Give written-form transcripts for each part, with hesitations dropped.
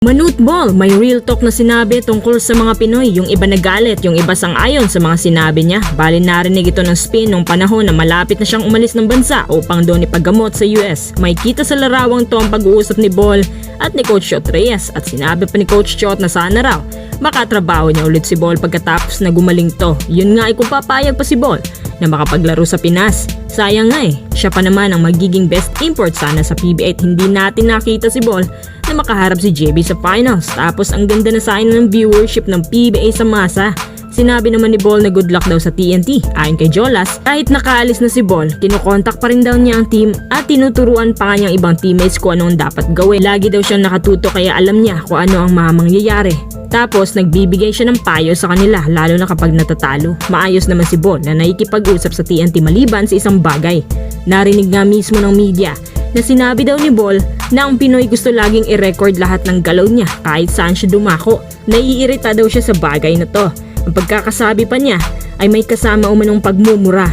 Manute Bol, may real talk na sinabi tungkol sa mga Pinoy. Yung iba nagalit, yung iba sang-ayon sa mga sinabi niya. Bali narinig ito ng spin nung panahon na malapit na siyang umalis ng bansa upang doon ipaggamot sa US. May kita sa larawang to ang pag-uusap ni Bol at ni Coach Chot Reyes at sinabi pa ni Coach Chot na sana raw makatrabaho niya ulit si Bol pagkatapos na gumaling to. Yun nga ay kung papayag pa si Bol na makapaglaro sa Pinas. Sayang nga siya pa naman ang magiging best import sana sa PBA at hindi natin nakita si Bol na makaharap si JB sa finals. Tapos ang ganda na sa ng viewership ng PBA sa masa. Sinabi naman ni Bol na good luck daw sa TNT. Ayon kay Jolas, kahit nakaalis na si Bol, kinukontak pa rin daw niya ang team at tinuturuan pa kanyang ibang teammates kung ano ang dapat gawin. Lagi daw siyang nakatuto kaya alam niya kung ano ang mangyayari. Tapos nagbibigay siya ng payo sa kanila lalo na kapag natatalo. Maayos naman si Bol na nakikipag-usap sa TNT maliban sa isang bagay. Narinig nga mismo ng media na sinabi daw ni Bol na ang Pinoy gusto laging i-record lahat ng galaw niya kahit saan siya dumako. Naiirita daw siya sa bagay na to. Ang pagkakasabi pa niya ay may kasama umanong pagmumura.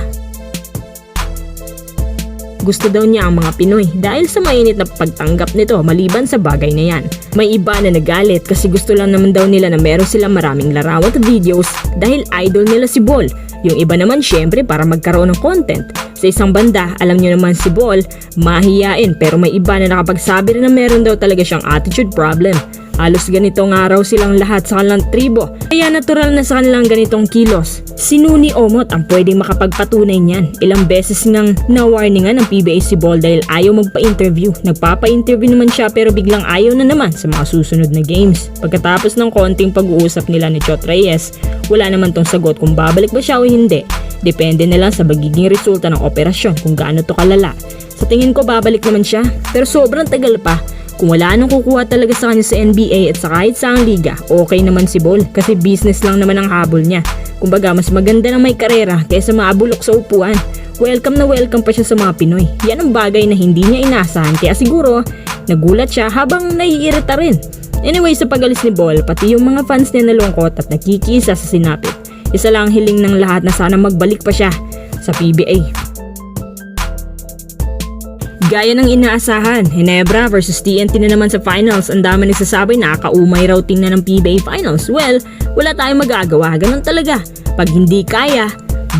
Gusto daw niya ang mga Pinoy dahil sa mainit na pagtanggap nito maliban sa bagay na yan. May iba na nagalit kasi gusto lang naman daw nila na meron silang maraming larawan at videos dahil idol nila si Bol. Yung iba naman syempre para magkaroon ng content. Sa isang banda, alam niyo naman si Bol, mahiyain pero may iba na nakapagsabi rin na meron daw talaga siyang attitude problem. Halos ganitong araw silang lahat sa kanilang tribo, kaya natural na sa kanilang ganitong kilos. Si Nuni Omot ang pwedeng makapagpatunay niyan. Ilang beses nang na-warningan ng PBA si Bol dahil ayaw magpa-interview. Nagpapa-interview naman siya pero biglang ayaw na naman sa mga susunod na games. Pagkatapos ng konting pag-uusap nila ni Chot Reyes, wala naman tong sagot kung babalik ba siya o hindi. Depende na lang sa magiging resulta ng operasyon kung gaano to kalala. Sa tingin ko babalik naman siya pero sobrang tagal pa. Kung wala nang kukuha talaga sa kanya sa NBA at sa kahit saang liga, okay naman si Bol kasi business lang naman ang habol niya. Kumbaga mas maganda na may karera kaysa maabulok sa upuan. Welcome na welcome pa siya sa mga Pinoy. Yan ang bagay na hindi niya inasahan kaya siguro nagulat siya habang naiirita rin. Anyway, sa pag-alis ni Bol, pati yung mga fans niya nalungkot at nakikisa sa sinapit. Isa lang hiling ng lahat na sana magbalik pa siya sa PBA. Gaya ng inaasahan, Ginebra versus TNT na naman sa finals. Ang dami nagsasabi na kaumay raw tingnan ng PBA finals. Well, wala tayong magagawa, ganun talaga. Pag hindi kaya,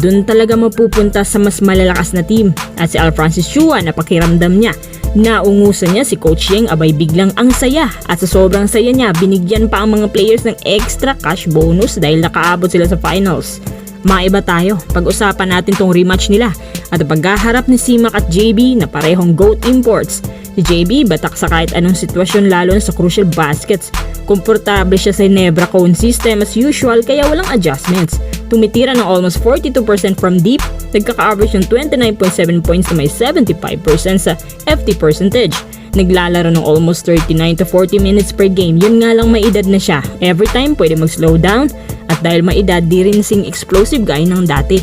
dun talaga mapupunta sa mas malalakas na team. At si Alfrancis Chua, napakiramdam niya. Naungusan niya si Coach Yeng, abay biglang ang saya. At sa sobrang saya niya, binigyan pa ang mga players ng extra cash bonus dahil nakaabot sila sa finals. Maiba tayo, pag-usapan natin tong rematch nila at ang paghaharap ni Simak at JB na parehong GOAT imports. Si JB batak sa kahit anong sitwasyon lalo na sa crucial baskets. Komportable siya sa Ginebra cone system as usual kaya walang adjustments. Tumitira ng almost 42% from deep, nagkaka-average ng 29.7 points na may 75% sa FT percentage. Naglalaro ng almost 39 to 40 minutes per game. Yun nga lang may edad na siya. Every time pwede mag-slow down at dahil may edad di rin sing explosive gaya ng dati.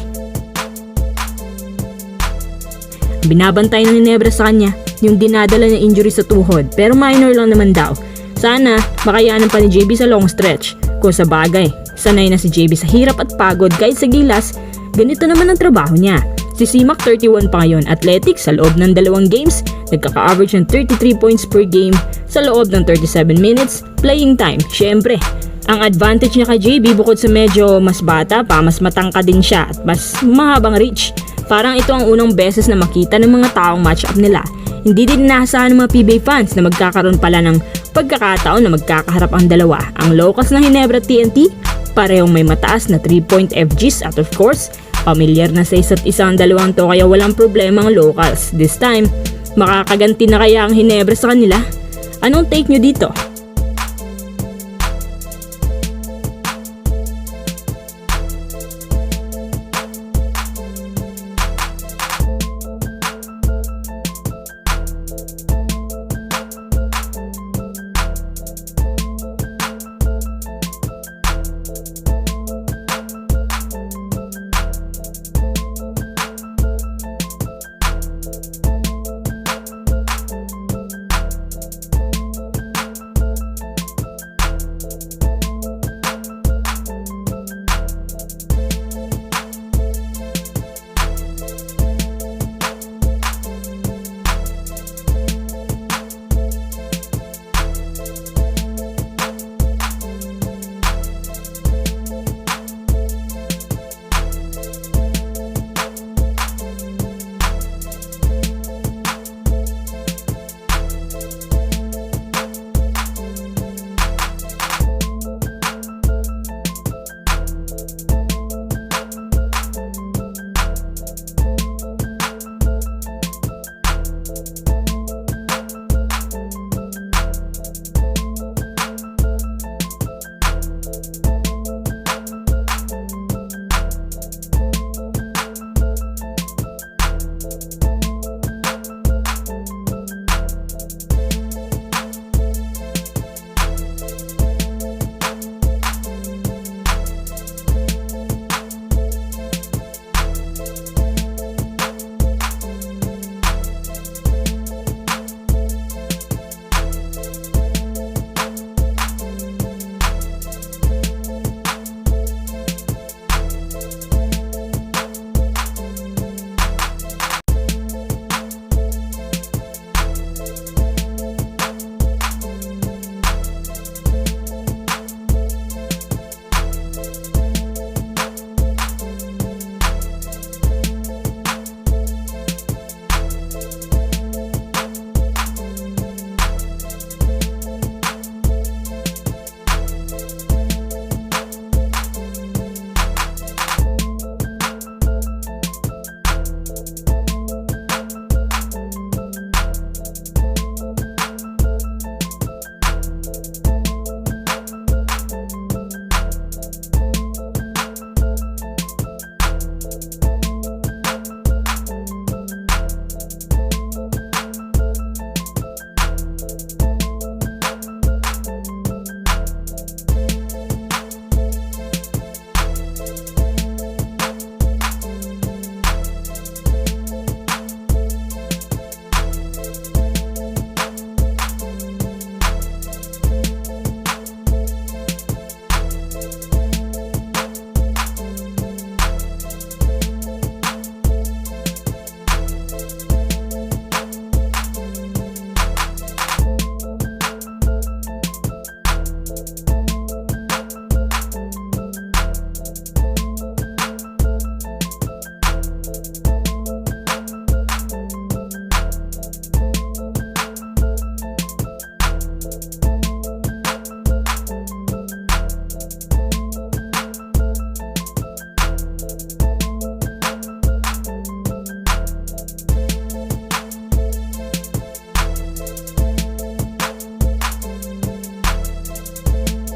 Binabantay ng Ginebra sa kanya yung dinadala na injury sa tuhod pero minor lang naman daw. Sana makayanan pa ni JB sa long stretch. Kung sa bagay, sanay na si JB sa hirap at pagod kahit sa gilas, ganito naman ang trabaho niya. Si Simak 31 pa ngayon, athletics sa loob ng 2 games, nagkaka-average ng 33 points per game sa loob ng 37 minutes playing time. Syempre, ang advantage niya kay JB bukod sa medyo mas bata pa, mas matangka din siya at mas mahabang reach. Parang ito ang unang beses na makita ng mga taong match-up nila. Hindi din inaasahan ng mga PBA fans na magkakaroon pala ng pagkakataon na magkakaharap ang dalawa. Ang locals na Ginebra TNT, parehong may mataas na 3-point FGs at of course, pamilyar na sa isa't isa ang dalawang to kaya walang problema ang locals. This time, makakaganti na kaya ang Ginebra sa kanila? Anong take nyo dito?